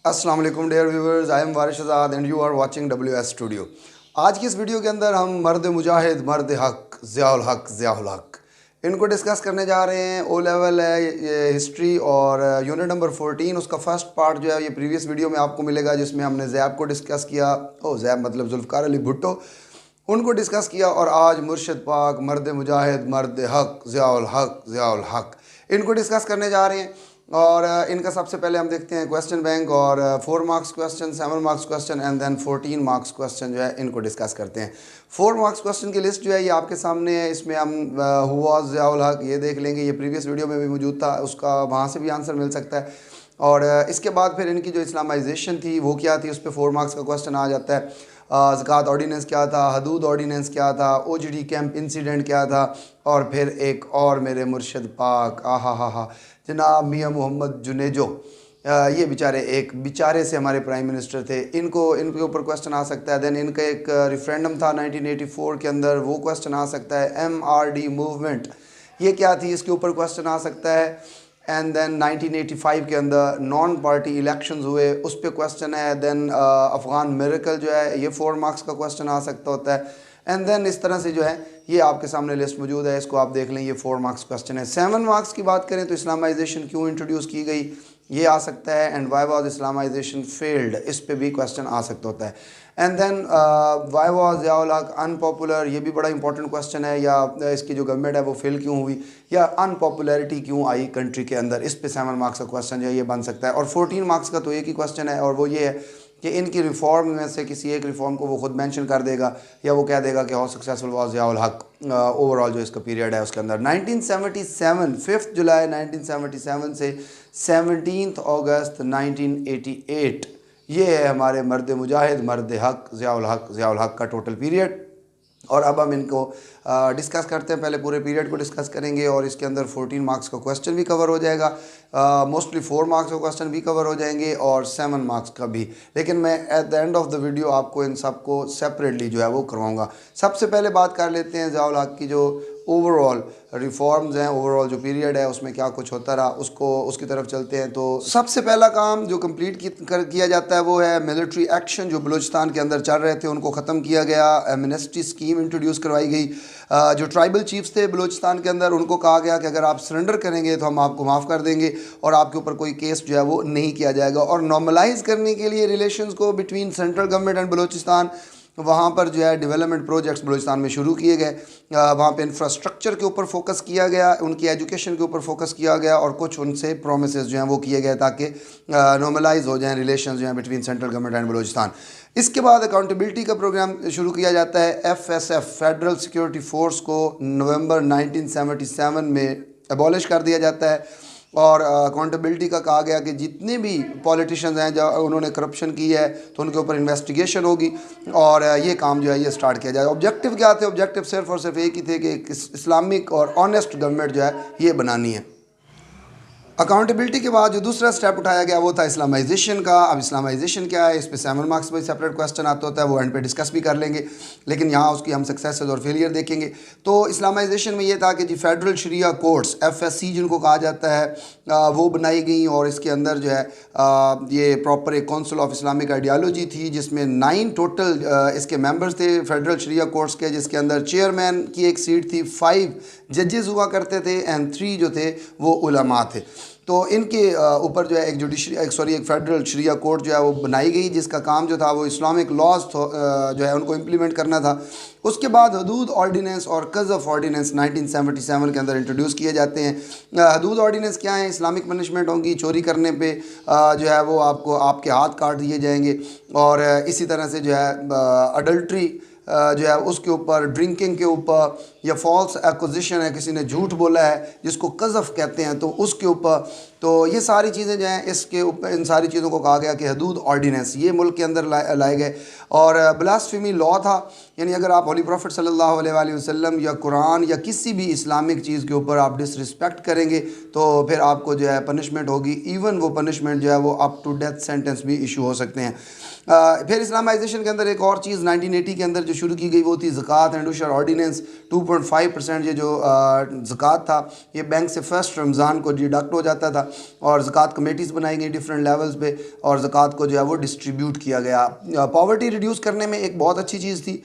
अस्सलाम वालेकुम dear viewers, I am Warish Azad and you are watching WS studio. आज की इस वीडियो के अंदर हम मर्द मुजाहिद, मर्द हक, ज़ियाउल हक इनको डिस्कस करने जा रहे हैं। ओ लेवल है ये हिस्ट्री और यूनिट नंबर 14, उसका फर्स्ट पार्ट जो है ये प्रीवियस वीडियो में आपको मिलेगा, जिसमें हमने ज़ैब को डिस्कस किया। ज़ैब मतलब जुल्फ़कार अली भुट्टो, उनको डिस्कस किया। और आज मुर्शिद पाक, मर्द मुजाहिद, मर्द हक, ज़ियाउल हक इनको डिस्कस करने जा रहे हैं। और इनका सबसे पहले हम देखते हैं क्वेश्चन बैंक, और 4 marks question, 7 marks question and then 14 marks question जो है इनको डिस्कस करते हैं। 4 मार्क्स क्वेश्चन की लिस्ट जो है ये आपके सामने है। इसमें हम हु वाज़ ज़ियाउल हक ये देख लेंगे, ये प्रीवियस वीडियो में भी मौजूद था, उसका वहाँ से भी आंसर मिल सकता है। और इसके बाद फिर इनकी जो इस्लामाइजेशन थी वो क्या थी, उस पर 4 मार्क्स का क्वेश्चन आ जाता है। ज़कात ऑर्डिनेंस क्या था, हदूद ऑर्डिनेंस क्या था, ओजड़ी कैंप इंसिडेंट क्या था, और फिर एक और मेरे मुर्शिद पाक हा जनाब मियाँ मोहम्मद जुनेजो, ये बेचारे से हमारे प्राइम मिनिस्टर थे, इनके ऊपर क्वेश्चन आ सकता है। देन इनका एक रेफरेंडम था 1984 के अंदर, वो क्वेश्चन आ सकता है। MRD मूवमेंट ये क्या थी, इसके ऊपर क्वेश्चन आ सकता है। एंड देन 1985 के अंदर नॉन पार्टी इलेक्शंस हुए, उस पर क्वेश्चन है। देन अफ़गान मिरेकल जो है ये 4 मार्क्स का क्वेश्चन आ सकता होता है। एंड देन इस तरह से जो है ये आपके सामने लिस्ट मौजूद है, इसको आप देख लें, ये 4 मार्क्स क्वेश्चन है। 7 मार्क्स की बात करें तो इस्लामाइजेशन क्यों इंट्रोड्यूस की गई ये आ सकता है। And why was Islamization failed, इस पे भी क्वेश्चन आ सकता होता है। And then why was Ziaul Haq unpopular, ये भी बड़ा इंपॉर्टेंट क्वेश्चन है। या इसकी जो गवर्नमेंट है वो फेल क्यों हुई, या अनपॉपुलैरिटी क्यों आई कंट्री के अंदर, इस पे 7 मार्क्स का क्वेश्चन जो है ये बन सकता है। और 14 मार्क्स का तो एक ही क्वेश्चन है, और वो ये है कि इनकी रिफॉर्म में से किसी एक रिफॉर्म को वो खुद मेंशन कर देगा, या वो कह देगा कि हाउ सक्सेसफुल वाज ज़ियाउल हक ओवरऑल जो इसका पीरियड है उसके अंदर। 1977 5 जुलाई 1977 से 17 अगस्त 1988 ये है हमारे मर्द मुजाहिद, मर्द हक, ज़ियाउल हक का टोटल पीरियड। और अब हम इनको डिस्कस करते हैं। पहले पूरे पीरियड को डिस्कस करेंगे, और इसके अंदर 14 मार्क्स का क्वेश्चन भी कवर हो जाएगा, मोस्टली 4 मार्क्स का क्वेश्चन भी कवर हो जाएंगे, और 7 मार्क्स का भी। लेकिन मैं at the end of the video आपको इन सब को सेपरेटली जो है वो करवाऊंगा। सबसे पहले बात कर लेते हैं ज़ियाउल हक की जो ओवरऑल रिफॉर्म्स हैं, ओवरऑल जो पीरियड है उसमें क्या कुछ होता रहा, उसकी तरफ चलते हैं। तो सबसे पहला काम जो कंप्लीट किया जाता है वो है मिलिट्री एक्शन, जो बलूचिस्तान के अंदर चल रहे थे उनको ख़त्म किया गया। एमनेस्टी स्कीम इंट्रोड्यूस करवाई गई। जो ट्राइबल चीफ्स थे बलूचिस्तान के अंदर उनको कहा गया कि अगर आप सरेंडर करेंगे तो हम आपको माफ़ कर देंगे, और आपके ऊपर कोई केस जो है वो नहीं किया जाएगा। और नॉर्मलाइज करने के लिए रिलेशंस को between central government and Balochistan, वहाँ पर जो है डेवलपमेंट प्रोजेक्ट्स बलूचिस्तान में शुरू किए गए। वहाँ पे इंफ्रास्ट्रक्चर के ऊपर फोकस किया गया, उनकी एजुकेशन के ऊपर फोकस किया गया, और कुछ उनसे प्रोमिसेस जो हैं वो किए गए ताकि नॉर्मलाइज हो जाएं रिलेशंस जो हैं between central government and Balochistan. इसके बाद अकाउंटेबिलिटी का प्रोग्राम शुरू किया जाता है। FSF फेडरल सिक्योरिटी फोर्स को नवंबर 1977 में अबॉलिश कर दिया जाता है। और अकाउंटेबिलिटी का कहा गया कि जितने भी पॉलिटिशियंस हैं जो उन्होंने करप्शन की है तो उनके ऊपर इन्वेस्टिगेशन होगी, और ये काम जो है ये स्टार्ट किया जाए। ऑब्जेक्टिव क्या थे? ऑब्जेक्टिव सिर्फ और सिर्फ एक ही थे कि इस्लामिक और ऑनेस्ट गवर्नमेंट जो है ये बनानी है। अकाउंटेबिलिटी के बाद जो दूसरा स्टेप उठाया गया वो था इस्लामाइजेशन का। अब इस्लामाइजेशन क्या है, इस पे 7 मार्क्स में सेपरेट क्वेश्चन आता होता है, वो एंड पे डिस्कस भी कर लेंगे, लेकिन यहाँ उसकी हम सक्सेस और फेलियर देखेंगे। तो इस्लामाइजेशन में ये था कि जी फेडरल शरिया कोर्ट्स FSC जिनको कहा जाता है वो बनाई गई, और इसके अंदर जो है ये प्रॉपर एक काउंसिल ऑफ इस्लामिक आइडियालॉजी थी, जिसमें 9 टोटल इसके मेंबर्स थे फेडरल शरिया कोर्ट्स के, जिसके अंदर चेयरमैन की एक सीट थी, 5 जजेस हुआ करते थे, एंड 3 जो थे वो उलमा थे। तो इनके ऊपर जो है एक फेडरल शरिया कोर्ट जो है वो बनाई गई, जिसका काम जो था वो इस्लामिक लॉज जो है उनको इम्प्लीमेंट करना था। उसके बाद हदूद ऑर्डिनेंस और कज़फ ऑर्डिनेंस 1977 के अंदर इंट्रोड्यूस किए जाते हैं। हदूद ऑर्डिनेंस क्या है? इस्लामिक पनिशमेंट होंगी, चोरी करने पे जो है वो आपके हाथ काट दिए जाएंगे, और इसी तरह से जो है अडल्ट्री जो है उसके ऊपर, ड्रिंकिंग के ऊपर, या फॉल्स एक्विजिशन है, किसी ने झूठ बोला है जिसको कज़फ कहते हैं, तो उसके ऊपर। तो ये सारी चीज़ें जो हैं इसके ऊपर, इन सारी चीज़ों को कहा गया कि हदूद ऑर्डिनेंस ये मुल्क के अंदर लाए गए। और ब्लास्फेमी लॉ था, यानी अगर आप होली प्रॉफिट सल्लल्लाहु अलैहि वसल्लम या कुरान या किसी भी इस्लामिक चीज़ के ऊपर आप डिसरिस्पेक्ट करेंगे तो फिर आपको जो है पनिशमेंट होगी। इवन वो पनिशमेंट जो है वो अप टू डेथ सेंटेंस भी इशू हो सकते हैं। फिर इस्लामाइजेशन के अंदर एक और चीज़ 1980 के अंदर जो शुरू की गई वो थी ज़कात एंड उशर ऑर्डिनेंस 2 2.5% ये जो ज़कात था ये बैंक से फर्स्ट रमज़ान को डिडक्ट हो जाता था और ज़कात कमेटीज़ बनाई गई डिफरेंट लेवल्स पे और ज़कात को जो है वो डिस्ट्रीब्यूट किया गया। पॉवर्टी रिड्यूस करने में एक बहुत अच्छी चीज़ थी,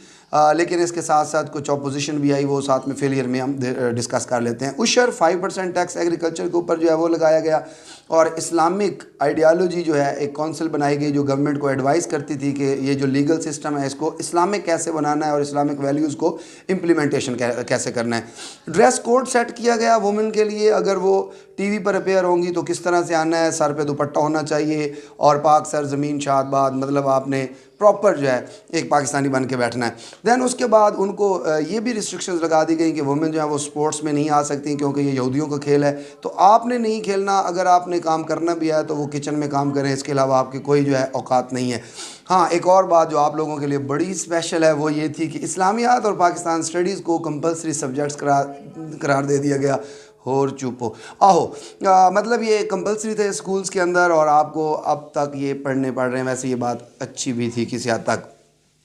लेकिन इसके साथ साथ कुछ अपोजिशन भी आई, वो साथ में फेलियर में हम डिस्कस कर लेते हैं। उशर 5% टैक्स एग्रीकल्चर के ऊपर जो है वो लगाया गया और इस्लामिक आइडियालॉजी जो है एक काउंसिल बनाई गई जो गवर्नमेंट को एडवाइस करती थी कि ये जो लीगल सिस्टम है इसको इस्लामिक कैसे बनाना है और इस्लामिक वैल्यूज़ को इम्प्लीमेंटेशन कैसे करना है। ड्रेस कोड सेट किया गया वुमेन के लिए, अगर वो टीवी पर अपेयर होंगी तो किस तरह से आना है, सर पे दुपट्टा होना चाहिए और पाक सर ज़मीन शाद बाद, मतलब आपने प्रॉपर जो है एक पाकिस्तानी बन के बैठना है। दैन उसके बाद उनको ये भी रिस्ट्रिक्शंस लगा दी गई कि वुमेन जो है वो स्पोर्ट्स में नहीं आ सकती क्योंकि ये यहूदियों का खेल है, तो आपने नहीं खेलना, अगर आपने काम करना भी है तो वो किचन में काम करें, इसके अलावा आपकी कोई जो है औकात नहीं है। हाँ, एक और बात जो आप लोगों के लिए बड़ी स्पेशल है वो ये थी कि इस्लामियात और पाकिस्तान स्टडीज़ को कंपलसरी सब्जेक्ट्स करार दे दिया गया। और चुप हो मतलब ये कंपलसरी थे स्कूल्स के अंदर और आपको अब तक ये पढ़ने पड़ रहे हैं। वैसे ये बात अच्छी भी थी किसी हद तक।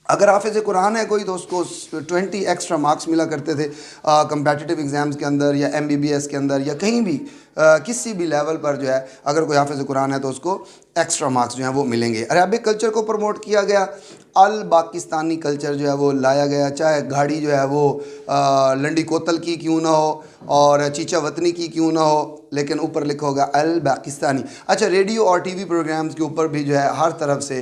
अगर हाफिज़ कुरान है कोई तो उसको 20 एक्स्ट्रा मार्क्स मिला करते थे कम्पिटिटिव एग्ज़ाम्स के अंदर या MBBS के अंदर या कहीं भी किसी भी लेवल पर जो है अगर कोई हाफिज़ कुरान है तो उसको एक्स्ट्रा मार्क्स जो हैं वो मिलेंगे। अरबिक कल्चर को प्रमोट किया गया, अल पाकिस्तानी कल्चर जो है वो लाया गया, चाहे गाड़ी जो है वो लंडी कोतल की क्यों ना हो और चीचा वतनी की क्यों ना हो, लेकिन ऊपर लिखा होगा अल पाकिस्तानी। अच्छा, रेडियो और TV प्रोग्राम्स के ऊपर भी जो है हर तरफ से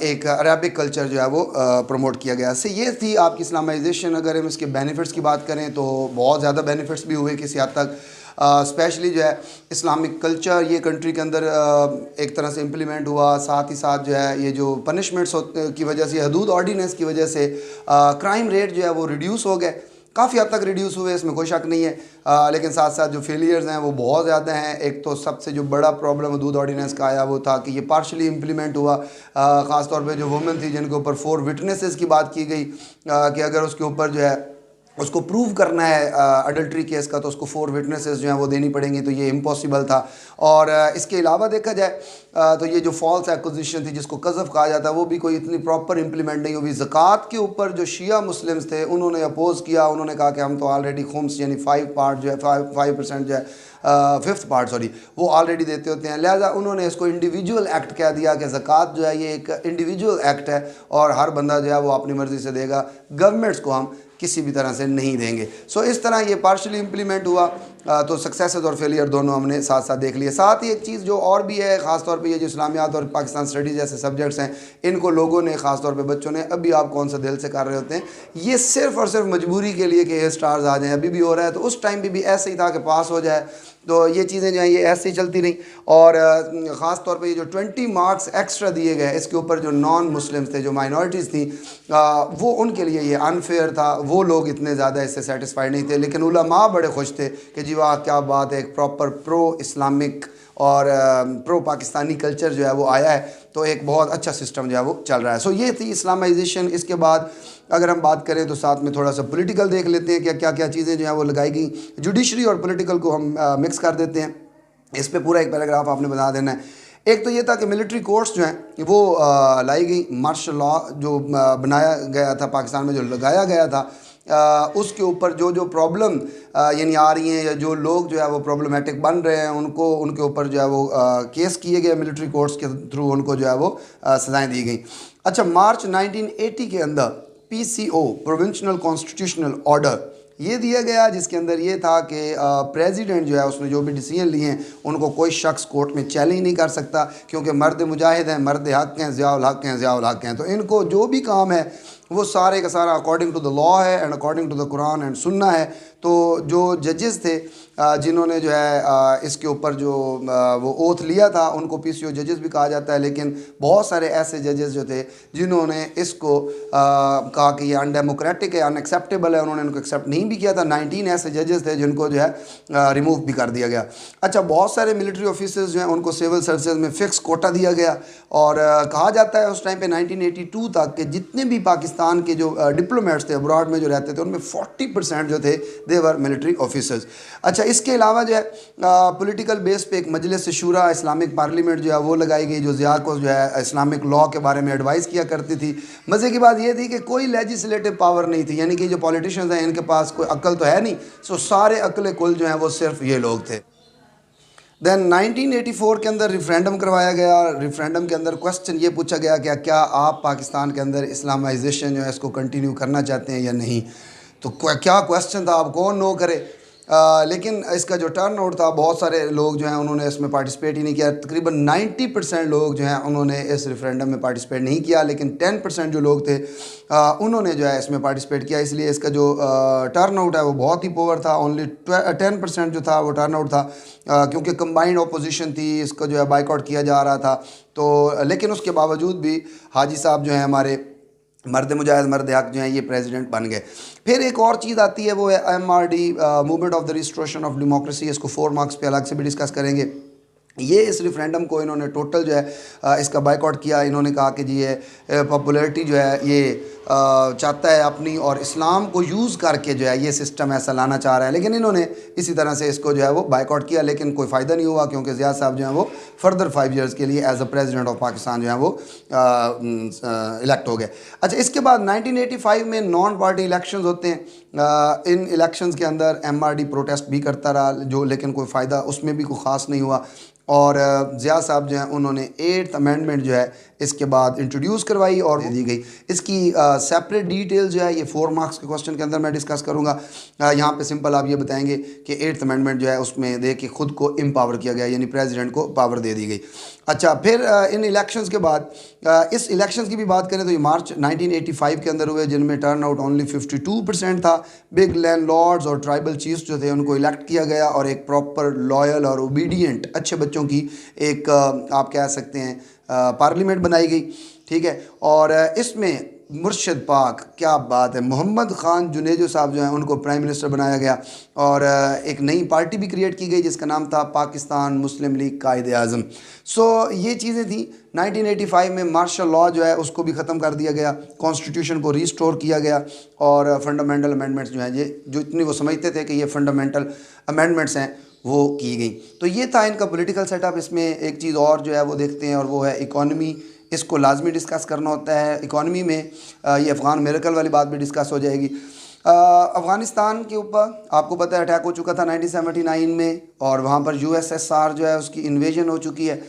एक अरबिक कल्चर जो है वो प्रमोट किया गया। से ये थी आपकी इस्लामाइजेशन। अगर हम इसके बेनिफिट्स की बात करें तो बहुत ज़्यादा बेनिफिट्स भी हुए किसी हद तक, स्पेशली जो है इस्लामिक कल्चर ये कंट्री के अंदर एक तरह से इम्प्लीमेंट हुआ। साथ ही साथ जो है ये जो पनिशमेंट्स की वजह से, हदूद ऑर्डिनेंस की वजह से क्राइम रेट जो है वो रिड्यूस हो गए, काफ़ी हद तक रिड्यूस हुए, इसमें कोई शक नहीं है। लेकिन साथ साथ जो फेलियर्स हैं वो बहुत ज़्यादा हैं। एक तो सबसे जो बड़ा प्रॉब्लम हदूद ऑर्डिनेंस का आया वो था कि ये पार्शली इम्प्लीमेंट हुआ, ख़ास तौर पे जो वुमेन थी जिनके ऊपर 4 विटनेसेस की बात की गई कि अगर उसके ऊपर जो है उसको प्रूव करना है अडल्ट्री केस का तो उसको 4 विटनेसेस जो हैं वो देनी पड़ेंगी, तो ये इम्पॉसिबल था। और इसके अलावा देखा जाए तो ये जो फॉल्स एक्विजिशन थी जिसको कज़फ कहा जाता है वो भी कोई इतनी प्रॉपर इम्प्लीमेंट नहीं हुई। ज़कात के ऊपर जो शिया मुस्लिम्स थे उन्होंने अपोज़ किया, उन्होंने कहा कि हम तो ऑलरेडी खुम्स यानी 5% जो है 5% जो है 5th पार्ट सॉरी वो ऑलरेडी देते होते हैं, लिहाजा उन्होंने इसको इंडिविजुअल एक्ट कह दिया कि ज़कात जो है ये एक इंडिविजुअल एक्ट है और हर बंदा जो है वो अपनी मर्ज़ी से देगा, गवर्नमेंट्स को हम किसी भी तरह से नहीं देंगे। सो इस तरह ये पार्शली इम्प्लीमेंट हुआ। तो सक्सेसेस और फेलियर दोनों हमने साथ साथ देख लिए। साथ ही एक चीज़ जो और भी है, ख़ास तौर पे ये जो इस्लामियात और पाकिस्तान स्टडीज़ जैसे सब्जेक्ट्स हैं इनको लोगों ने, ख़ास तौर पे बच्चों ने, अभी आप कौन सा दिल से कर रहे होते हैं, ये सिर्फ़ और सिर्फ मजबूरी के लिए कि स्टार्स आ जाएँ, अभी भी हो रहा है। तो उस टाइम भी ऐसे ही था कि पास हो जाए, तो ये चीज़ें जो हैं ये ऐसे ही चलती रहीं। और ख़ास तौर पे ये जो 20 मार्क्स एक्स्ट्रा दिए गए इसके ऊपर जो नॉन मुस्लिम्स थे, जो माइनॉरिटीज़ थी, वो उनके लिए ये अनफेयर था, वो लोग इतने ज़्यादा इससे सेटिस्फाइड नहीं थे। लेकिन उलमा बड़े खुश थे कि जी वाह क्या बात है, एक प्रॉपर प्रो इस्लामिक और प्रो पाकिस्तानी कल्चर जो है वो आया है, तो एक बहुत अच्छा सिस्टम जो है वो चल रहा है। सो ये थी इस्लामाइजेशन। इसके बाद अगर हम बात करें तो साथ में थोड़ा सा पॉलिटिकल देख लेते हैं कि क्या क्या चीज़ें जो हैं वो लगाई गई। जुडिशरी और पॉलिटिकल को हम मिक्स कर देते हैं। इस पे पूरा एक पैराग्राफ आपने बता देना है। एक तो ये था कि मिलिट्री कोर्ट्स जो हैं वो लाई गई, मार्शल लॉ जो बनाया गया था पाकिस्तान में, जो लगाया गया था, उसके ऊपर जो जो प्रॉब्लम यानी आ रही हैं या जो लोग जो है वो प्रॉब्लमेटिक बन रहे हैं उनको, उनके ऊपर जो है वो केस किए गए मिलिट्री कोर्ट्स के थ्रू, उनको जो है वो सज़ाएँ दी गई। अच्छा, मार्च 1980 के अंदर PCO प्रोविंशनल कॉन्स्टिट्यूशनल ऑर्डर ये दिया गया, जिसके अंदर ये था कि प्रेसिडेंट जो है उसने जो भी डिसीजन लिए हैं उनको कोई शख्स कोर्ट में चैलेंज नहीं कर सकता, क्योंकि मर्द मुजाहिद हैं, मर्द हक हैं, ज़ियाउल हक हैं, ज़ियाउल हक हैं, तो इनको जो भी काम है वो सारे का सारा अकॉर्डिंग टू द लॉ है and according to the Quran and Sunnah है। तो जो जजेस थे जिन्होंने जो है इसके ऊपर जो वो ओथ लिया था उनको PCO जजेस भी कहा जाता है, लेकिन बहुत सारे ऐसे जजेस जो थे जिन्होंने इसको कहा कि ये अनडेमोक्रेटिक है, अनएक्सेप्टेबल है, उन्होंने इनको एक्सेप्ट नहीं भी किया था। 19 ऐसे जजेस थे जिनको जो है रिमूव भी कर दिया गया। अच्छा, बहुत सारे मिलिट्री ऑफिसर्स जो हैं उनको सिविल सर्विसेज में फ़िक्स कोटा दिया गया और कहा जाता है उस टाइम पे 1982 तक कि जितने भी पाकिस्तान के जो डिप्लोमेट्स थे अब्रॉड में जो रहते थे उनमें 40% जो थे दे वर मिलिट्री ऑफिसर्स। अच्छा, इसके अलावा जो है पॉलिटिकल बेस पे एक मजलिस शूरा इस्लामिक पार्लियामेंट जो है वो लगाई गई, जो ज़िया को जो है इस्लामिक लॉ के बारे में एडवाइस किया करती थी। मज़े की बात ये थी कि कोई लेजिस्लेटिव पावर नहीं थी, यानी कि जो पॉलिटिशियंस हैं इनके पास कोई अक्ल तो है नहीं, सो सारे अक्ल कुल जो हैं वो सिर्फ ये लोग थे। देन 1984 के अंदर रेफरेंडम करवाया गया। रेफरेंडम के अंदर क्वेश्चन ये पूछा गया कि क्या आप पाकिस्तान के अंदर इस्लामाइजेशन जो है इसको कंटिन्यू करना चाहते हैं या नहीं। तो क्या क्वेश्चन था, अब कौन नो करे। लेकिन इसका जो टर्न आउट था, बहुत सारे लोग जो हैं उन्होंने इसमें पार्टिसिपेट ही नहीं किया। तकरीबन 90% लोग जो हैं उन्होंने इस रेफरेंडम में पार्टिसिपेट नहीं किया, लेकिन 10% जो लोग थे उन्होंने जो है इसमें पार्टिसिपेट किया। इसलिए इसका जो टर्न आउट है वो बहुत ही पुअर था। ओनली 10% जो था वो टर्न आउट था, क्योंकि कंबाइंड अपोजिशन थी, इसको जो है बाइकआउट किया जा रहा था। तो लेकिन उसके बावजूद भी हाजी साहब जो हैं हमारे मर्द मुजाहिद मर्द हक जो हैं ये प्रेसिडेंट बन गए। फिर एक और चीज़ आती है, वो है MRD, movement of the restoration of democracy. इसको 4 मार्क्स पे अलग से भी डिस्कस करेंगे। ये इस रेफरेंडम को इन्होंने टोटल जो है इसका बाइकआउट किया। इन्होंने कहा कि जी ये पॉपुलैरिटी जो है ये चाहता है अपनी, और इस्लाम को यूज़ करके जो है ये सिस्टम ऐसा लाना चाह रहा है। लेकिन इन्होंने इसी तरह से इसको जो है वो बाइकआउट किया, लेकिन कोई फ़ायदा नहीं हुआ, क्योंकि ज़िया साहब जो हैं वो फर्दर 5 ईयर्स के लिए as a president of Pakistan जो है वो इलेक्ट हो गए। अच्छा, इसके बाद 1985 में नॉन पार्टी इलेक्शंस होते हैं। इन इलेक्शंस के अंदर MRD प्रोटेस्ट भी करता रहा, जो लेकिन कोई फ़ायदा उसमें भी कोई ख़ास नहीं हुआ। और ज़िया साहब जो हैं उन्होंने 8th अमेंडमेंट जो है इसके बाद इंट्रोड्यूस करवाई और दे दी गई। इसकी सेपरेट डिटेल जो है ये 4 मार्क्स के क्वेश्चन के अंदर मैं डिस्कस करूँगा। यहाँ पे सिंपल आप ये बताएंगे कि 8th अमेंडमेंट जो है उसमें दे के खुद को एम्पावर किया गया, यानी प्रेसिडेंट को पावर दे दी गई। अच्छा, फिर इन इलेक्शंस के बाद इस इलेक्शंस की भी बात करें तो ये मार्च 1985 के अंदर हुए, जिनमें टर्न आउट ओनली 52% था। बिग लैंडलॉर्ड्स और ट्राइबल चीफ्स जो थे उनको इलेक्ट किया गया, और एक प्रॉपर लॉयल और ओबीडियंट अच्छे बच्चों की एक आप कह सकते हैं पार्लियामेंट बनाई गई। ठीक है, और इसमें मुर्शिद पाक, क्या बात है, मोहम्मद ख़ान जुनेजो साहब जो हैं उनको प्राइम मिनिस्टर बनाया गया, और एक नई पार्टी भी क्रिएट की गई जिसका नाम था पाकिस्तान मुस्लिम लीग कायदे आज़म। सो ये चीज़ें थी। 1985 में मार्शल लॉ जो है उसको भी ख़त्म कर दिया गया, कॉन्स्टिट्यूशन को रीस्टोर किया गया, और फंडामेंटल अमेंडमेंट्स जो हैं ये जो इतनी वो समझते थे कि ये फंडामेंटल अमेंडमेंट्स हैं वो की गई। तो ये था इनका पॉलिटिकल सेटअप। इसमें एक चीज़ और जो है वो देखते हैं, और वो है इकॉनमी। इसको लाजमी डिस्कस करना होता है। इकॉनमी में ये अफ़गान मिरेकल वाली बात भी डिस्कस हो जाएगी। अफ़गानिस्तान के ऊपर आपको पता है अटैक हो चुका था 1979 में, और वहाँ पर USSR जो है उसकी इन्वेजन हो चुकी है,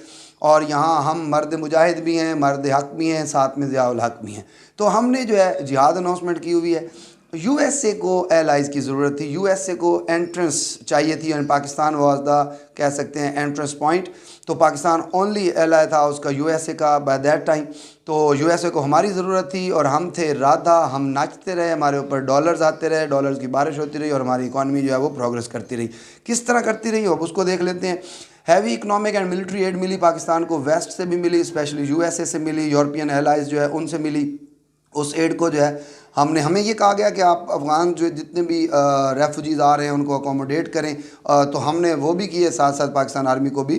और यहाँ हम मर्द मुजाहिद भी हैं, मर्द हक भी हैं, साथ में ज़ियाउल हक भी हैं। तो हमने जो है जिहाद अनाउंसमेंट की हुई है। USA को एलाइज़ की ज़रूरत थी, USA को एंट्रेंस चाहिए थी, एंड पाकिस्तान वाज द कह सकते हैं एंट्रेंस पॉइंट। तो पाकिस्तान ओनली एलाई था उसका USA का बाय दैट टाइम। तो USA को हमारी ज़रूरत थी, और हम थे राधा, हम नाचते रहे, हमारे ऊपर डॉलर्स आते रहे, डॉलर्स की बारिश होती रही, और हमारी इकॉनमी जो है वो प्रोग्रेस करती रही। किस तरह करती रही अब उसको देख लेते हैं। Heavy economic and military aid मिली पाकिस्तान को, वेस्ट से भी मिली, स्पेशली USA से मिली, यूरोपियन एलाइज जो है उनसे मिली। उस एड को जो है हमें ये कहा गया कि आप अफ़गान जो जितने भी रेफ्यूजीज़ आ रहे हैं उनको अकोमोडेट करें, तो हमने वो भी किए। साथ साथ पाकिस्तान आर्मी को भी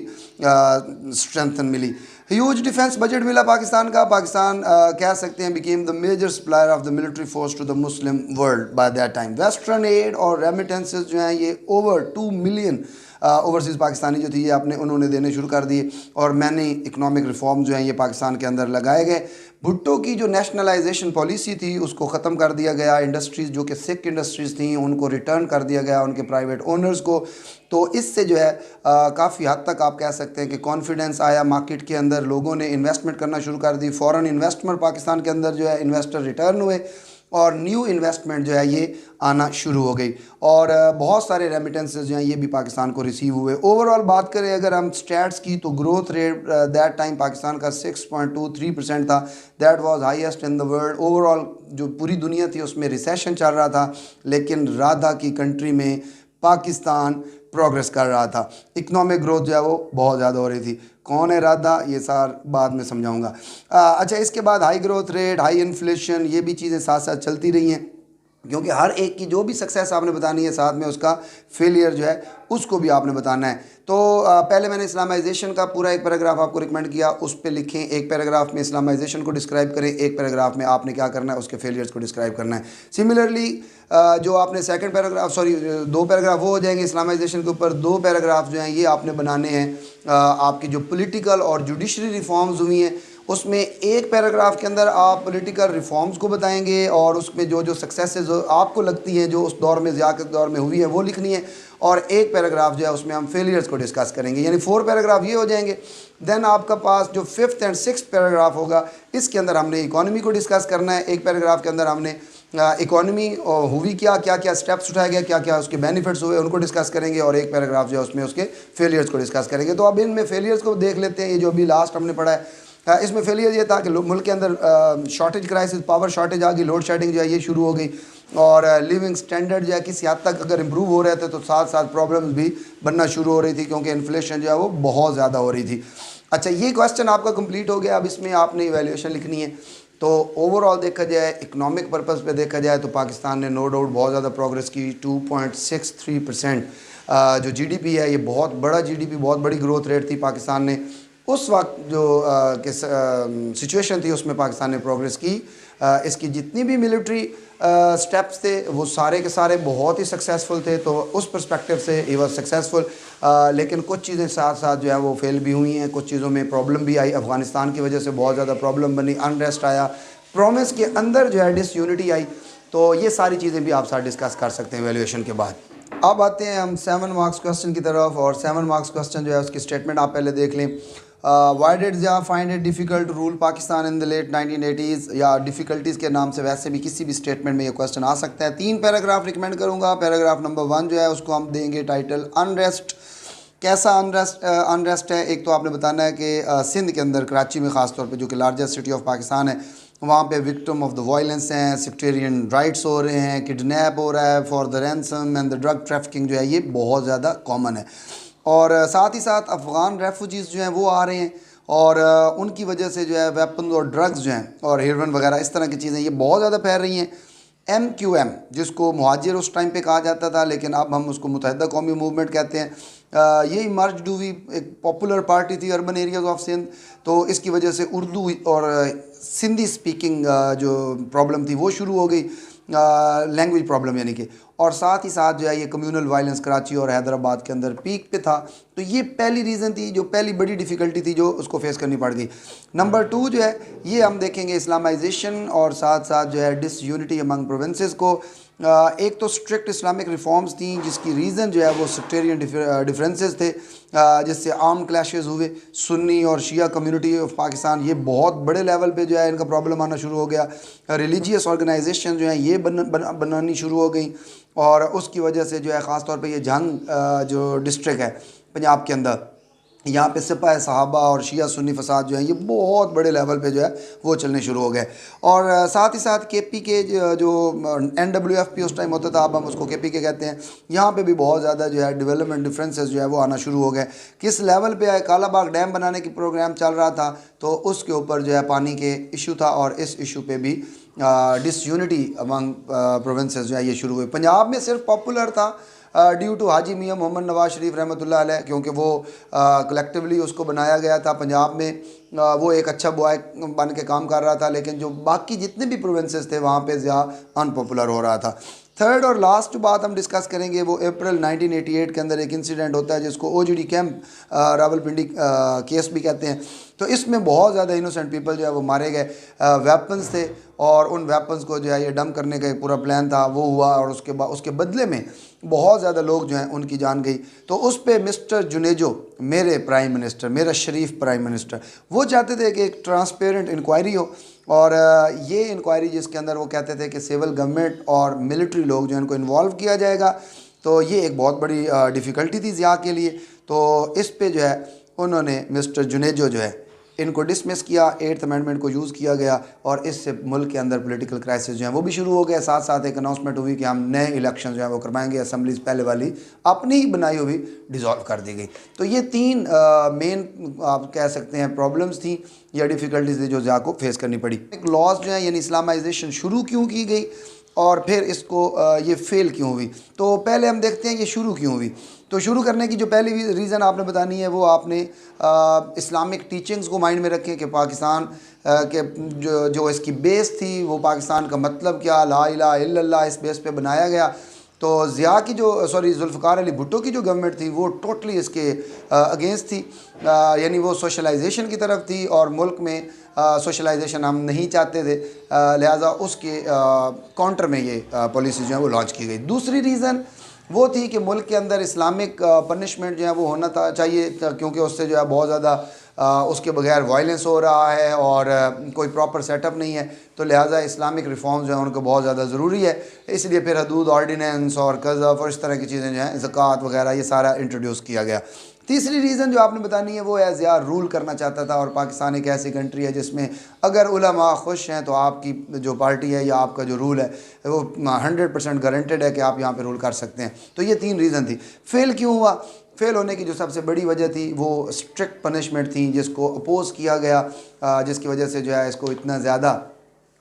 स्ट्रेंथन मिली। ह्यूज डिफेंस बजट मिला पाकिस्तान का। पाकिस्तान कह सकते हैं became the major supplier of the military force to the Muslim world by that time. Western aid और रेमिटेंसेस जो हैं ये ओवर 2 मिलियन ओवरसीज़ पाकिस्तानी जो थी ये उन्होंने देने शुरू कर दिए, और मैनी इकनॉमिक रिफॉर्म जो हैं ये पाकिस्तान के अंदर लगाए गए। भुट्टो की जो नेशनलाइजेशन पॉलिसी थी उसको ख़त्म कर दिया गया। इंडस्ट्रीज़ जो कि सिख इंडस्ट्रीज़ थी उनको रिटर्न कर दिया गया उनके प्राइवेट ओनर्स को। तो इससे जो है काफ़ी हद तक आप कह सकते हैं कि कॉन्फिडेंस आया मार्केट के अंदर, लोगों ने इन्वेस्टमेंट करना शुरू कर दी। फॉरेन इन्वेस्टमेंट पाकिस्तान के अंदर जो है इन्वेस्टर रिटर्न हुए, और न्यू इन्वेस्टमेंट जो है ये आना शुरू हो गई, और बहुत सारे रेमिटेंसेस जो हैं ये भी पाकिस्तान को रिसीव हुए। ओवरऑल बात करें अगर हम स्टैट्स की, तो growth rate that time Pakistan का 6.23% था। That was highest in the world. Overall जो पूरी दुनिया थी उसमें रिसेशन चल रहा था, लेकिन राधा की कंट्री में पाकिस्तान प्रोग्रेस कर रहा था। इकनॉमिक ग्रोथ जो है वो बहुत ज़्यादा हो रही थी। कौन है राधा, ये सार बाद में समझाऊंगा। अच्छा, इसके बाद high growth rate, high inflation, ये भी चीज़ें साथ साथ चलती रही हैं। क्योंकि हर एक की जो भी सक्सेस आपने बतानी है साथ में उसका फेलियर जो है उसको भी आपने बताना है। तो पहले मैंने इस्लामाइजेशन का पूरा एक पैराग्राफ आपको रिकमेंड किया, उस पर लिखें, एक पैराग्राफ में इस्लामाइजेशन को डिस्क्राइब करें, एक पैराग्राफ में आपने क्या करना है उसके फेलियर्स को डिस्क्राइब करना है। सिमिलरली जो आपने सेकंड पैराग्राफ दो पैराग्राफ वो हो जाएंगे इस्लामाइजेशन के ऊपर, दो पैराग्राफ जो हैं ये आपने बनाने हैं आपकी जो पॉलिटिकल और जुडिशरी रिफॉर्म्स हुई हैं उसमें। एक पैराग्राफ के अंदर आप पॉलिटिकल रिफॉर्म्स को बताएंगे और उसमें जो जो सक्सेसेस आपको लगती हैं जो उस दौर में ज़िया के दौर में हुई है वो लिखनी है, और एक पैराग्राफ जो है उसमें हम फेलियर्स को डिस्कस करेंगे, यानी 4 पैराग्राफ ये हो जाएंगे। देन आपका पास जो 5th एंड 6th पैराग्राफ होगा इसके अंदर हमने इकोनॉमी को डिस्कस करना है। एक पैराग्राफ के अंदर हमने इकोनॉमी हुई क्या क्या स्टेप्स उठाए गए, क्या क्या उसके बेनिफिट्स हुए उनको डिस्कस करेंगे, और एक पैराग्राफ जो है उसमें उसके फेलियर्स को डिस्कस करेंगे। तो अब इनमें फेलियर्स को देख लेते हैं। ये जो अभी लास्ट हमने पढ़ा है इसमें फेलियर ये था कि मुल्क के अंदर शॉर्टेज क्राइसिस, पावर शॉर्टेज आ गई, लोड शेडिंग जो है ये शुरू हो गई, और लिविंग स्टैंडर्ड जो है किसी हद तक अगर इम्प्रूव हो रहे थे तो साथ साथ प्रॉब्लम्स भी बनना शुरू हो रही थी क्योंकि इन्फ्लेशन जो है वो बहुत ज़्यादा हो रही थी। अच्छा, ये क्वेश्चन आपका कंप्लीट हो गया। अब इसमें आपने इवैल्यूएशन लिखनी है। तो ओवरऑल देखा जाए, इकनॉमिक पर्पज़ पे देखा जाए तो पाकिस्तान ने नो डाउट बहुत ज़्यादा प्रोग्रेस की। 2.63% जो GDP है ये बहुत बड़ा GDP, बहुत बड़ी ग्रोथ रेट थी पाकिस्तान ने उस वक्त जो सिचुएशन थी उसमें पाकिस्तान ने प्रोग्रेस की। इसकी जितनी भी मिलिट्री स्टेप्स थे वो सारे के सारे बहुत ही सक्सेसफुल थे, तो उस पर्सपेक्टिव से ही वॉज सक्सेसफुल। लेकिन कुछ चीज़ें साथ साथ जो है वो फेल भी हुई हैं, कुछ चीज़ों में प्रॉब्लम भी आई। अफ़गानिस्तान की वजह से बहुत ज़्यादा प्रॉब्लम बनी, अनरेस्ट आया, प्रॉमिस के अंदर जो है डिसयूनिटी आई। तो ये सारी चीज़ें भी आप साथ डिस्कस कर सकते हैं वैल्यूएशन के बाद। अब आते हैं हम 7 मार्क्स क्वेश्चन की तरफ, और 7 मार्क्स क्वेश्चन जो है उसकी स्टेटमेंट आप पहले देख लें। Why did Zia find it difficult to rule Pakistan in the late 1980s, या डिफ़िकल्टीज़ के नाम से वैसे भी किसी भी स्टेटमेंट में ये क्वेश्चन आ सकता है। 3 पैराग्राफ रिकमेंड करूँगा। पैराग्राफ नंबर 1 जो है उसको हम देंगे टाइटल अनरेस्ट। कैसा अनरेस्ट है? एक तो आपने बताना है कि सिंध के अंदर, कराची में ख़ास तौर पे जो कि लार्जेस्ट सिटी ऑफ पाकिस्तान है, वहाँ पे विक्टिम ऑफ द वायलेंस हैं, सेक्टेरियन राइट्स हो रहे हैं, किडनैप हो रहा है for the ransom and the drug trafficking जो है ये बहुत ज़्यादा कॉमन है। और साथ ही साथ अफ़गान रेफुजीज़ जो हैं वो आ रहे हैं, और उनकी वजह से जो है वेपन और ड्रग्स जो हैं और हेरोइन वगैरह इस तरह की चीज़ें ये बहुत ज़्यादा फैल रही हैं। MQM जिसको मुहाजिर उस टाइम पे कहा जाता था, लेकिन अब हम उसको मुत्तहिदा कौमी मूवमेंट कहते हैं। ये मर्ज हुई, एक पॉपुलर पार्टी थी अर्बन एरियाज़ ऑफ सिंध, तो इसकी वजह से उर्दू और सिंधी स्पीकिंग जो प्रॉब्लम थी वो शुरू हो गई, लैंग्वेज प्रॉब्लम यानी कि। और साथ ही साथ जो है ये कम्यूनल वायलेंस कराची और हैदराबाद के अंदर पीक पे था। तो ये पहली रीज़न थी, जो पहली बड़ी डिफ़िकल्टी थी जो उसको फेस करनी पड़ गई। नंबर 2 जो है ये हम देखेंगे इस्लामाइजेशन और साथ साथ जो है डिसयूनिटी अमंग प्रोविंसेस को। एक तो स्ट्रिक्ट इस्लामिक रिफॉर्म्स थी जिसकी रीज़न जो है वो सेक्टेरियन डिफरेंसेस थे, जिससे आर्म क्लैशेस हुए। सुन्नी और शिया कम्युनिटी ऑफ पाकिस्तान ये बहुत बड़े लेवल पे जो है इनका प्रॉब्लम आना शुरू हो गया। रिलीजियस ऑर्गेनाइजेशन जो है ये बनानी शुरू हो गई, और उसकी वजह से जो है ख़ास तौर पे ये जंग जो डिस्ट्रिक्ट है पंजाब के अंदर, यहाँ पे सिपाह सहाबा और शिया सुन्नी फसाद जो है ये बहुत बड़े लेवल पे जो है वो चलने शुरू हो गए। और साथ ही साथ KP के जो NWFP उस टाइम होता था, अब हम उसको KPK कहते हैं, यहाँ पे भी बहुत ज़्यादा जो है डेवलपमेंट डिफरेंसेस जो है वो आना शुरू हो गए। किस लेवल पे आए? कालाबाग डैम बनाने की प्रोग्राम चल रहा था, तो उसके ऊपर जो है पानी के इशू था, और इस इशू पे भी डिसयूनिटी अमंग प्रोविंसेस जो है ये शुरू हुई। पंजाब में सिर्फ पॉपुलर था ड्यू टू हाजी मियां मोहम्मद नवाज शरीफ रहमतुल्लाह अलैह, क्योंकि वो कलेक्टिवली उसको बनाया गया था। पंजाब में वो एक अच्छा बॉय बन के काम कर रहा था, लेकिन जो बाकी जितने भी प्रोविंसेस थे वहाँ पे ज़्यादा अनपॉपुलर हो रहा था। थर्ड और लास्ट बात हम डिस्कस करेंगे वो अप्रैल 1988 के अंदर एक इंसिडेंट होता है जिसको ओजड़ी कैंप रावलपिंडी केस भी कहते हैं। तो इसमें बहुत ज़्यादा इनोसेंट पीपल जो है वो मारे गए। वेपन्स थे और उन वेपन्स को जो है ये डंप करने का एक पूरा प्लान था, वो हुआ, और उसके बदले में बहुत ज़्यादा लोग जो हैं उनकी जान गई। तो उस पर मिस्टर जुनेजो, मेरे प्राइम मिनिस्टर, मेरा शरीफ प्राइम मिनिस्टर, वो चाहते थे कि एक ट्रांसपेरेंट इंक्वायरी हो, और ये इंक्वायरी जिसके अंदर वो कहते थे कि सिविल गवर्नमेंट और मिलिट्री लोग जो है उनको इन्वॉल्व किया जाएगा। तो ये एक बहुत बड़ी डिफ़िकल्टी थी ज़िया के लिए। तो इस पे जो है उन्होंने मिस्टर जुनेजो जो है इनको डिसमिस किया, 8th अमेंडमेंट को यूज़ किया गया, और इससे मुल्क के अंदर पॉलिटिकल क्राइसिस जो है वो भी शुरू हो गया। साथ साथ एक अनाउंसमेंट हुई कि हम नए इलेक्शन जो है वो करवाएंगे, असम्बलीज पहले वाली अपनी ही बनाई हुई डिज़ोल्व कर दी गई। तो ये 3 मेन आप कह सकते हैं प्रॉब्लम्स थी या डिफ़िकल्टीज थी जो ज़िया को फेस करनी पड़ी। एक लॉज जो है यानी इस्लामाइजेशन शुरू क्यों की गई, और फिर इसको ये फ़ेल क्यों हुई। तो पहले हम देखते हैं ये शुरू क्यों हुई। तो शुरू करने की जो पहली रीज़न आपने बतानी है वो आपने इस्लामिक टीचिंग्स को माइंड में रखें कि पाकिस्तान के जो इसकी बेस थी वो पाकिस्तान का मतलब क्या, ला इलाहा इल्लल्लाह, इस बेस पे बनाया गया। तो ज़िया की जो जुल्फ़िकार अली भुट्टो की जो गवर्नमेंट थी वो टोटली इसके अगेंस्ट थी, यानी वो सोशलाइजेशन की तरफ थी और मुल्क में सोशलाइजेशन हम नहीं चाहते थे, लिहाजा उसके काउंटर में ये पॉलिसी जो है वो लॉन्च की गई। दूसरी रीज़न वो थी कि मुल्क के अंदर इस्लामिक पनिशमेंट जो है वो होना था चाहिए क्योंकि उससे जो है बहुत ज़्यादा उसके बगैर वायलेंस हो रहा है और कोई प्रॉपर सेटअप नहीं है, तो लिहाजा इस्लामिक रिफॉर्म्स जो है उनको बहुत ज़्यादा ज़रूरी है। इसलिए फिर हदूद ऑर्डिनेंस और कज़फ़ और इस तरह की चीज़ें जो हैं, ज़कात वगैरह, ये सारा इंट्रोड्यूस किया गया। तीसरी रीज़न जो आपने बतानी है वो है ज़िया रूल करना चाहता था और पाकिस्तान एक ऐसी कंट्री है जिसमें अगर उलमा खुश हैं तो आपकी जो पार्टी है या आपका जो रूल है वो 100% गारंटेड है कि आप यहाँ पे रूल कर सकते हैं। तो ये 3 रीज़न थी। फेल क्यों हुआ? फेल होने की जो सबसे बड़ी वजह थी वो स्ट्रिक्ट पनिशमेंट थी जिसको अपोज़ किया गया, जिसकी वजह से जो है इसको इतना ज़्यादा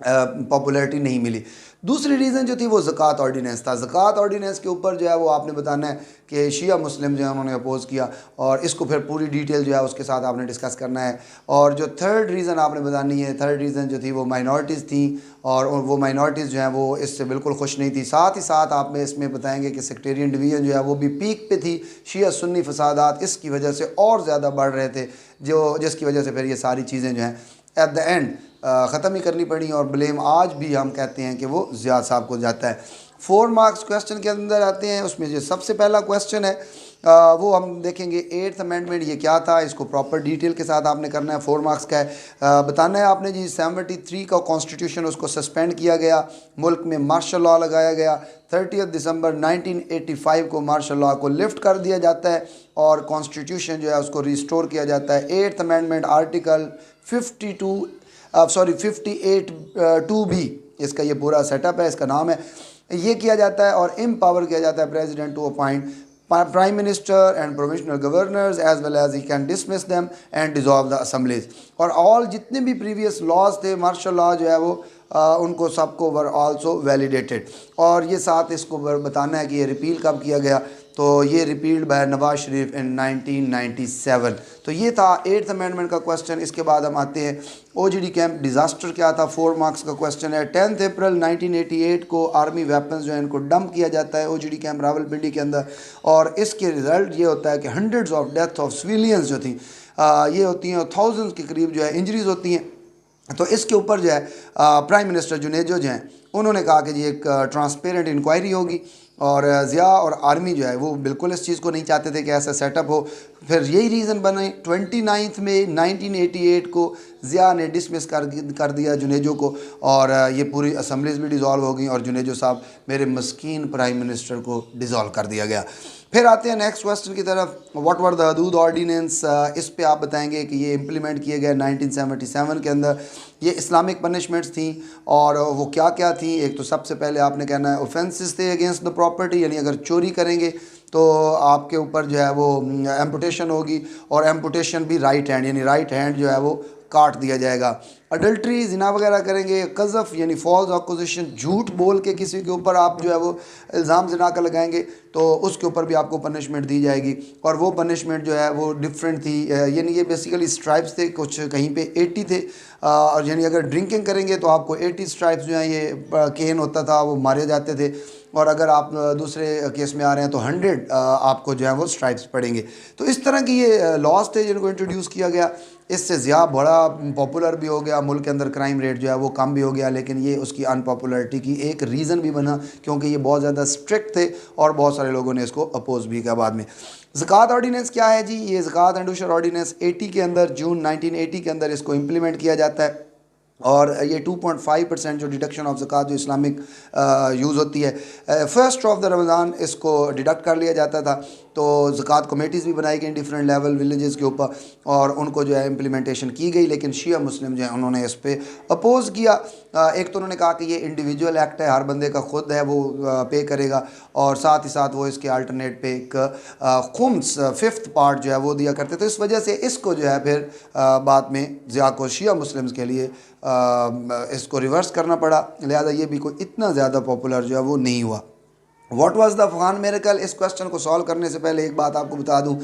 पॉपुलैरिटी नहीं मिली। दूसरी रीज़न जो थी वो ज़कात ऑर्डिनेंस था। ज़कात ऑर्डिनेंस के ऊपर जो है वो आपने बताना है कि शिया मुस्लिम जो है उन्होंने अपोज़ किया और इसको फिर पूरी डिटेल जो है उसके साथ आपने डिस्कस करना है। और जो थर्ड रीज़न आपने बतानी है, थर्ड रीज़न जो थी वो माइनॉरिटीज़ थी और वो माइनॉरिटीज़ जो हैं वो इससे बिल्कुल खुश नहीं थी। साथ ही साथ आप में इसमें बताएंगे कि सेक्टेरियन डिवीज़न जो है वो भी पीक पे थी, शिया सुन्नी फसादात इसकी वजह से और ज़्यादा बढ़ रहे थे, जिसकी वजह से फिर ये सारी चीज़ें जो हैं एट द एंड ख़त्म ही करनी पड़ी और ब्लेम आज भी हम कहते हैं कि वो ज़िया साहब को जाता है। 4 मार्क्स क्वेश्चन के अंदर आते हैं, उसमें जो सबसे पहला क्वेश्चन है वो हम देखेंगे 8th अमेंडमेंट ये क्या था, इसको प्रॉपर डिटेल के साथ आपने करना है। 4 मार्क्स का है। बताना है आपने जी 73 का कॉन्स्टिट्यूशन उसको सस्पेंड किया गया, मुल्क में मार्शल लॉ लगाया गया, 30 दिसंबर 1985 को मार्शल लॉ को लिफ्ट कर दिया जाता है और कॉन्स्टिट्यूशन जो है उसको रिस्टोर किया जाता है। 8th अमेंडमेंट आर्टिकल 58 2B इसका ये पूरा सेटअप है, इसका नाम है। ये किया जाता है और एम्पावर किया जाता है president to appoint prime minister and provisional governors as well as he can dismiss them and dissolve the assemblies. और ऑल जितने भी प्रीवियस लॉज थे मार्शल लॉ जो है वो उनको सबको वर आल्सो वैलिडेटेड। और ये साथ इसको बताना है कि ये रिपील कब किया गया, तो ये रिपील्ड बाय नवाज शरीफ इन 1997। तो ये था 8th अमेंडमेंट का क्वेश्चन। इसके बाद हम आते हैं ओजड़ी कैंप डिज़ास्टर क्या था, 4 मार्क्स का क्वेश्चन है। 10 अप्रैल 1988 को आर्मी वेपन्स जो है इनको डंप किया जाता है ओजड़ी कैंप रावलपिंडी के अंदर और इसके रिज़ल्ट ये होता है कि hundreds of death of civilians जो थी ये होती हैं और थाउजेंड्स के करीब जो है इंजरीज होती हैं। तो इसके ऊपर जो है प्राइम मिनिस्टर जुनेजो जो हैं उन्होंने कहा कि जी एक ट्रांसपेरेंट इंक्वायरी होगी और ज़िया और आर्मी जो है वो बिल्कुल इस चीज़ को नहीं चाहते थे कि ऐसा सेटअप हो। फिर यही रीज़न बने 29 मई 1988 को ज़िया ने डिसमिस कर दिया जुनेजो को और ये पूरी असम्बलीज भी डिज़ोल्व हो गई और जुनेजो साहब मेरे मस्कीन प्राइम मिनिस्टर को डिज़ोल्व कर दिया गया। फिर आते हैं नेक्स्ट क्वेश्चन की तरफ, व्हाट वर द हदूद ऑर्डिनेंस। इस पे आप बताएंगे कि ये इम्प्लीमेंट किए गए 1977 के अंदर। ये इस्लामिक पनिशमेंट्स थी और वो क्या क्या थी। एक तो सबसे पहले आपने कहना है ऑफेंसेस थे अगेंस्ट द प्रॉपर्टी, यानी अगर चोरी करेंगे तो आपके ऊपर जो है वो एम्पुटेशन होगी और एम्पुटेशन भी राइट हैंड, यानी राइट हैंड जो है वो काट दिया जाएगा। अडल्ट्री जिना वगैरह करेंगे, कज़फ़ यानी फॉल्स अक्यूजेशन, झूठ बोल के किसी के ऊपर आप जो है वो इल्ज़ाम जिना का लगाएंगे तो उसके ऊपर भी आपको पनिशमेंट दी जाएगी और वो पनिशमेंट जो है वो डिफरेंट थी, यानी ये बेसिकली स्ट्राइप्स थे, कुछ कहीं पे 80 थे और यानी अगर ड्रिंकिंग करेंगे तो आपको 80 स्ट्राइप्स जो हैं ये केन होता था वो मारे जाते थे और अगर आप दूसरे केस में आ रहे हैं तो 100 आपको जो है वो स्ट्राइप्स पड़ेंगे। तो इस तरह की ये लॉज थे जिनको इंट्रोड्यूस किया गया। इससे ज़िया बड़ा पॉपुलर भी हो गया, मुल्क के अंदर क्राइम रेट जो है वो कम भी हो गया, लेकिन ये उसकी अनपॉपुलरिटी की एक रीज़न भी बना क्योंकि ये बहुत ज़्यादा स्ट्रिक्ट थे और बहुत सारे लोगों ने इसको अपोज भी किया बाद में। ज़कात ऑर्डिनेंस क्या है जी, ये ज़कात एंड उशर ऑर्डिनेंस 80 के अंदर, जून 1980 के अंदर इसको इम्प्लीमेंट किया जाता है और ये 2.5% जो डिडक्शन ऑफ ज़कात जो इस्लामिक यूज़ होती है, फर्स्ट ऑफ द रमज़ान इसको डिडक्ट कर लिया जाता था। तो ज़कात कमेटीज़ भी बनाई गई डिफरेंट लेवल विलेजेस के ऊपर, और उनको जो है इम्प्लीमेंटेशन की गई, लेकिन शिया मुस्लिम जो है उन्होंने इस पर अपोज़ किया। एक तो उन्होंने कहा कि ये इंडिविजुअल एक्ट है, हर बंदे का खुद है वो पे करेगा, और साथ ही साथ वो इसके अल्टरनेट पे एक खुम्स 5th पार्ट जो है वो दिया करते। तो इस वजह से इसको जो है फिर बाद में ज़िया को शिया मुस्लिम्स के लिए इसको रिवर्स करना पड़ा, लिहाजा ये भी कोई इतना ज़्यादा पॉपुलर जो है वो नहीं हुआ। What was the Afghan miracle? इस क्वेश्चन को सॉल्व करने से पहले एक बात आपको बता दूं,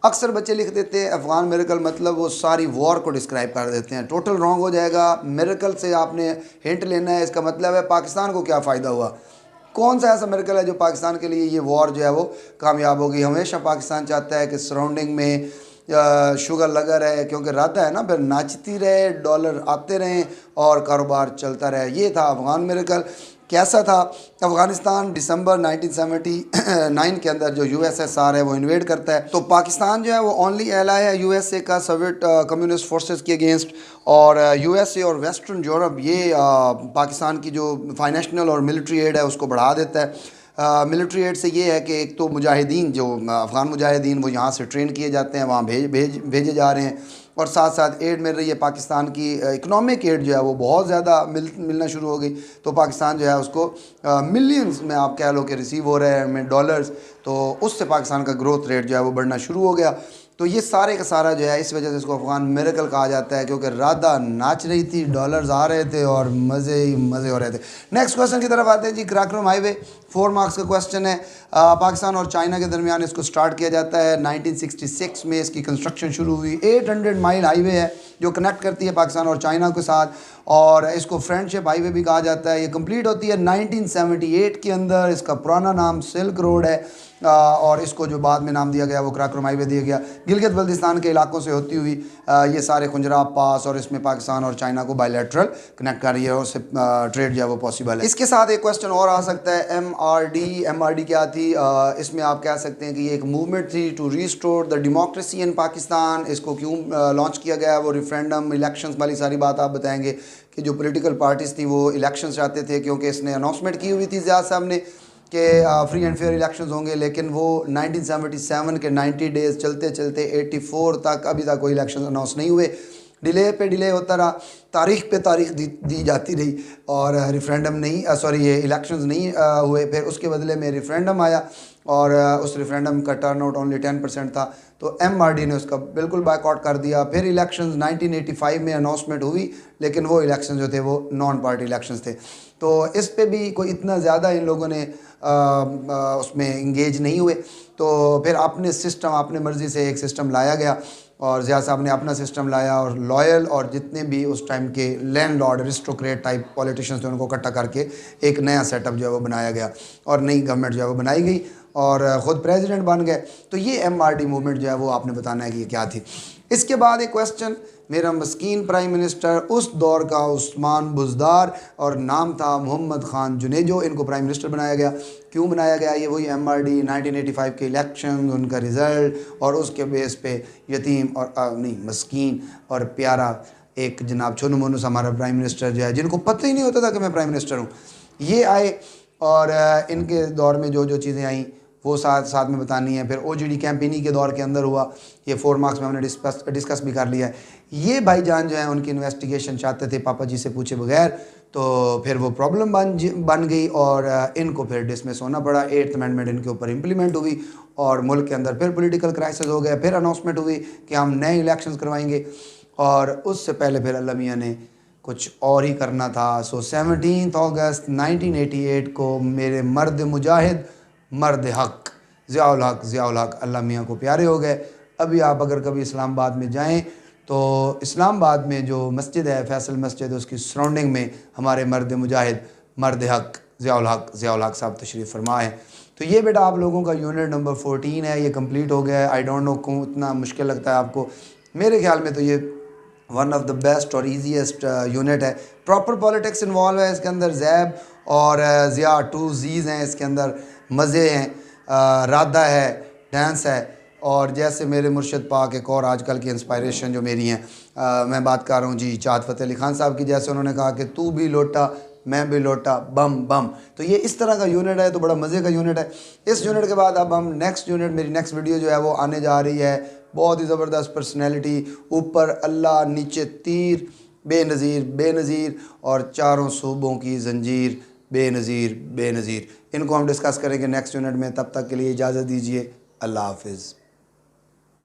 अक्सर बच्चे लिख देते हैं अफ़गान मिरेकल मतलब वो सारी वॉर को डिस्क्राइब कर देते हैं, टोटल रॉन्ग हो जाएगा। मिरेकल से आपने हिंट लेना है, इसका मतलब है पाकिस्तान को क्या फ़ायदा हुआ, कौन सा ऐसा मिरेकल है जो पाकिस्तान के लिए ये वॉर जो है वो कामयाब होगी। हमेशा पाकिस्तान चाहता है कि सराउंडिंग में शुगर लगा रहे, क्योंकि रहता है ना, फिर नाचती रहे, डॉलर आते रहें और कारोबार चलता रहे। ये था अफ़गान मिरेकल। कैसा था? अफ़गानिस्तान दिसंबर 1979 के अंदर जो USSR है वो इन्वेड करता है, तो पाकिस्तान जो है वो ओनली एलाई है USA का सोवियत कम्युनिस्ट फोर्सेस के अगेंस्ट, और USA और वेस्टर्न यूरोप ये पाकिस्तान की जो फाइनेंशियल और मिलिट्री एड है उसको बढ़ा देता है। मिलिट्री एड से ये है कि एक तो मुजाहिदीन जो अफ़गान मुजाहिदीन वो यहाँ से ट्रेन किए जाते हैं, वहाँ भेजे जा रहे हैं, और साथ साथ एड मिल रही है। पाकिस्तान की इकनॉमिक एड जो है वो बहुत ज़्यादा मिलना शुरू हो गई, तो पाकिस्तान जो है उसको मिलियंस में आप कह लो कि रिसीव हो रहे हैं में डॉलर्स, तो उससे पाकिस्तान का ग्रोथ रेट जो है वो बढ़ना शुरू हो गया। तो ये सारे का सारा जो है इस वजह से इसको अफ़गान मिरेकल कहा जाता है, क्योंकि राधा नाच रही थी, डॉलर्स आ रहे थे और मज़े ही मज़े हो रहे थे। नेक्स्ट क्वेश्चन की तरफ आते हैं जी। कराक्रम हाईवे 4 मार्क्स का क्वेश्चन है। पाकिस्तान और चाइना के दरमियान इसको स्टार्ट किया जाता है 1966 में, इसकी कंस्ट्रक्शन शुरू हुई। 800 माइल हाईवे है जो कनेक्ट करती है पाकिस्तान और चाइना के साथ, और इसको फ्रेंडशिप हाईवे भी कहा जाता है। ये कंप्लीट होती है 1978 के अंदर। इसका पुराना नाम सिल्क रोड है, और इसको जो बाद में नाम दिया गया वो कराक्रम हाईवे दिया गया। गिलगित बल्तिस्तान के इलाकों से होती हुई ये सारे खुंजराब पास, और इसमें पाकिस्तान और चाइना को बायलैटरल कनेक्ट कर रही है, और उससे ट्रेड जो है वो पॉसिबल है। इसके साथ एक क्वेश्चन और आ सकता है, MRD क्या थी? इसमें आप कह सकते हैं कि ये एक मूवमेंट थी to restore the democracy in Pakistan. इसको क्यों लॉन्च किया गया? वो रेफरेंडम इलेक्शंस वाली सारी बात आप बताएंगे कि जो पॉलिटिकल पार्टीज थी वो इलेक्शंस चाहते थे, क्योंकि इसने अनाउंसमेंट की हुई थी ज़िया साहब ने कि फ्री एंड फेयर इलेक्शंस होंगे, लेकिन वो 1977 के 90 डेज़ चलते चलते 84 तक अभी तक कोई इलेक्शन अनाउंस नहीं हुए। डिले पे डिले होता रहा, तारीख पे तारीख दी जाती रही, और रेफरेंडम नहीं ये इलेक्शंस नहीं हुए। फिर उसके बदले में रेफरेंडम आया, और उस रेफरेंडम का टर्नआउट ओनली 10% था, तो MRD ने उसका बिल्कुल बायकॉट कर दिया। फिर इलेक्शंस 1985 में अनाउंसमेंट हुई, लेकिन वो इलेक्शन जो थे वो नॉन पार्टी इलेक्शंस थे, तो इस पे भी कोई इतना ज़्यादा इन लोगों ने उसमें इंगेज नहीं हुए। तो फिर अपने सिस्टम, अपने मर्ज़ी से एक सिस्टम लाया गया, और ज़िया साहब ने अपना सिस्टम लाया, और लॉयल और जितने भी उस टाइम के लैंडलॉर्ड अरिस्टोक्रेट टाइप पॉलिटिशियंस थे उनको इकट्ठा करके एक नया सेटअप जो है वो बनाया गया, और नई गवर्नमेंट जो है वो बनाई गई, और ख़ुद प्रेसिडेंट बन गए। तो ये MRD मूवमेंट जो है वो आपने बताना है कि ये क्या थी। इसके बाद एक क्वेश्चन, मेरा मस्कीन प्राइम मिनिस्टर उस दौर का उस्मान बुज़दार, और नाम था मोहम्मद ख़ान जुनेजो, इनको प्राइम मिनिस्टर बनाया गया। क्यों बनाया गया? ये वही MRD 1985 के इलेक्शन, उनका रिज़ल्ट, और उसके बेस पे यतीम और मस्कीन और प्यारा एक जनाब छोनू मोनू हमारा प्राइम मिनिस्टर जो है, जिनको पता ही नहीं होता था कि मैं प्राइम मिनिस्टर हूँ, ये आए, और इनके दौर में जो जो चीज़ें आई वो साथ में बतानी है। फिर OGD कैंपेनिंग के दौर के अंदर हुआ, ये 4 मार्क्स में हमने डिस्कस भी कर लिया है। ये भाईजान जो है उनकी इन्वेस्टिगेशन चाहते थे पापा जी से पूछे बगैर, तो फिर वो प्रॉब्लम बन गई, और इनको फिर डिसमिस होना पड़ा। 8th अमेंडमेंट इनके ऊपर इम्प्लीमेंट हुई, और मुल्क के अंदर फिर पॉलिटिकल क्राइसिस हो गया। फिर अनाउंसमेंट हुई कि हम नए इलेक्शंस करवाएंगे, और उससे पहले फिर अल्लाह मियां ने कुछ और ही करना था। सो 17 अगस्त 1988 को मेरे मर्द मुजाहिद, मर्द हक, ज़ियाउल हक अल्लाह मियां को प्यारे हो गए। अभी आप अगर कभी इस्लामाबाद में जाएं तो इस्लामाबाद में जो मस्जिद है फैसल मस्जिद, उसकी सराउंडिंग में हमारे मर्द मुजाहिद, मर्द हक ज़ियाउल हक साहब तशरीफ़ फरमा है। तो ये बेटा आप लोगों का यूनिट नंबर 14 है, ये कंप्लीट हो गया है। आई डोंट नो क्यों इतना मुश्किल लगता है आपको, मेरे ख्याल में तो ये वन ऑफ द बेस्ट और ईजीएस्ट यूनिट है। प्रॉपर पॉलिटिक्स इन्वॉल्व है इसके अंदर, जैब और ज़िया 2 Z's हैं इसके अंदर, मज़े हैं, राधा है, डांस है, और जैसे मेरे मुर्शिद पाक एक और आजकल की इंस्पायरेशन जो मेरी हैं, मैं बात कर रहा हूँ जी चाहत फ़तेह अली खान साहब की। जैसे उन्होंने कहा कि तू भी लोटा मैं भी लौटा बम बम। तो ये इस तरह का यूनिट है, तो बड़ा मज़े का यूनिट है। इस यूनिट के बाद अब हम नेक्स्ट यूनिट, मेरी नेक्स्ट वीडियो जो है वो आने जा रही है। बहुत ही ज़बरदस्त पर्सनैलिटी, ऊपर अल्लाह नीचे तीर, बेनज़ीर बेनज़ीर, और चारों सूबों की जंजीर, बेनज़ीर बेनज़ीर। इनको हम डिस्कस करेंगे नेक्स्ट यूनिट में। तब तक के लिए इजाज़त दीजिए, अल्लाह हाफिज़।